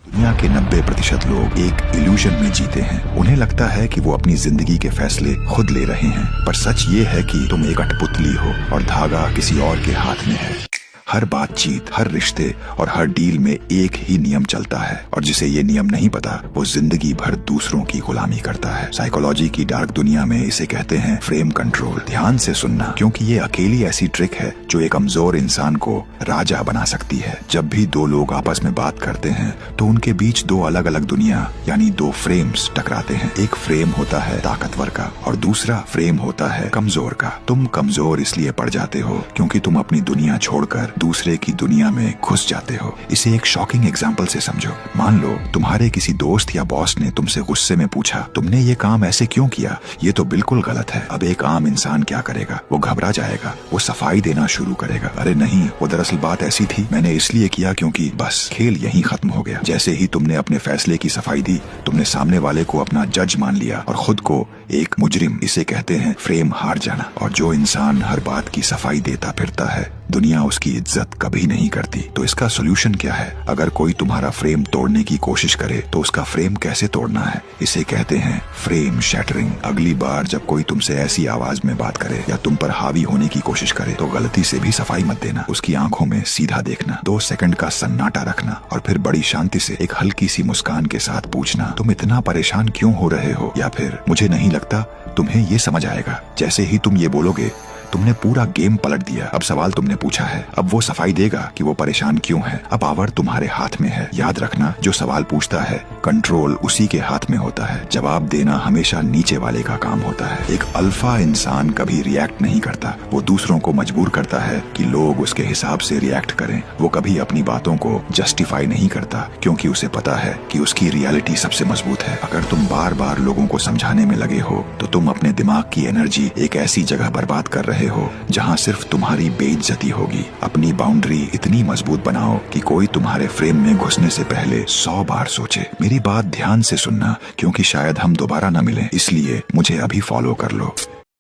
दुनिया के 90% लोग एक इल्यूजन में जीते हैं। उन्हें लगता है कि वो अपनी जिंदगी के फैसले खुद ले रहे हैं, पर सच ये है कि तुम एक कठपुतली हो और धागा किसी और के हाथ में है। हर बातचीत, हर रिश्ते और हर डील में एक ही नियम चलता है, और जिसे ये नियम नहीं पता वो जिंदगी भर दूसरों की गुलामी करता है। साइकोलॉजी की डार्क दुनिया में इसे कहते हैं फ्रेम कंट्रोल। ध्यान से सुनना, क्योंकि ये अकेली ऐसी ट्रिक है जो एक कमजोर इंसान को राजा बना सकती है। जब भी दो लोग आपस में बात करते हैं तो उनके बीच दो अलग अलग दुनिया यानी दो फ्रेम्स टकराते हैं। एक फ्रेम होता है ताकतवर का और दूसरा फ्रेम होता है कमजोर का। तुम कमजोर इसलिए पड़ जाते हो क्योंकि तुम अपनी दुनिया छोड़कर दूसरे की दुनिया में घुस जाते हो। इसे एक शॉकिंग एग्जाम्पल से समझो। मान लो तुम्हारे किसी दोस्त या बॉस ने तुमसे गुस्से में पूछा, तुमने ये काम ऐसे क्यों किया, ये तो बिल्कुल गलत है। अब एक आम इंसान क्या करेगा? वो घबरा जाएगा, वो सफाई देना शुरू करेगा। अरे नहीं, वो दरअसल बात ऐसी थी, मैंने इसलिए किया क्योंकि बस खेल यहीं खत्म हो गया। जैसे ही तुमने अपने फैसले की सफाई दी, तुमने सामने वाले को अपना जज मान लिया और खुद को एक मुजरिम। इसे कहते हैं फ्रेम हार जाना। और जो इंसान हर बात की सफाई देता फिरता है, दुनिया उसकी इज्जत कभी नहीं करती। तो इसका सोल्यूशन क्या है? अगर कोई तुम्हारा फ्रेम तोड़ने की कोशिश करे तो उसका फ्रेम कैसे तोड़ना है? इसे कहते हैं फ्रेम शैटरिंग। अगली बार जब कोई तुमसे ऐसी आवाज में बात करे या तुम पर हावी होने की कोशिश करे तो गलती से भी सफाई मत देना। उसकी आंखों में सीधा देखना, 2 सेकंड का सन्नाटा रखना और फिर बड़ी शांति से एक हल्की सी मुस्कान के साथ पूछना, तुम इतना परेशान क्यों हो रहे हो? या फिर मुझे नहीं लगता तुम्हें ये समझ आएगा। जैसे ही तुम ये बोलोगे, तुमने पूरा गेम पलट दिया। अब सवाल तुमने पूछा है, अब वो सफाई देगा कि वो परेशान क्यों है। अब पावर तुम्हारे हाथ में है। याद रखना, जो सवाल पूछता है कंट्रोल उसी के हाथ में होता है। जवाब देना हमेशा नीचे वाले का काम होता है। एक अल्फा इंसान कभी रिएक्ट नहीं करता, वो दूसरों को मजबूर करता है कि लोग उसके हिसाब से रिएक्ट करें। वो कभी अपनी बातों को जस्टिफाई नहीं करता क्योंकि उसे पता है कि उसकी रियलिटी सबसे मजबूत है। अगर तुम बार बार लोगों को समझाने में लगे हो तो तुम अपने दिमाग की एनर्जी एक ऐसी जगह बर्बाद कर रहे हो जहां सिर्फ तुम्हारी बेइज्जती होगी। अपनी बाउंड्री इतनी मजबूत बनाओ कि कोई तुम्हारे फ्रेम में घुसने से पहले 100 बार सोचे। मेरी बात ध्यान से सुनना, क्योंकि शायद हम दोबारा न मिलें, इसलिए मुझे अभी फॉलो कर लो।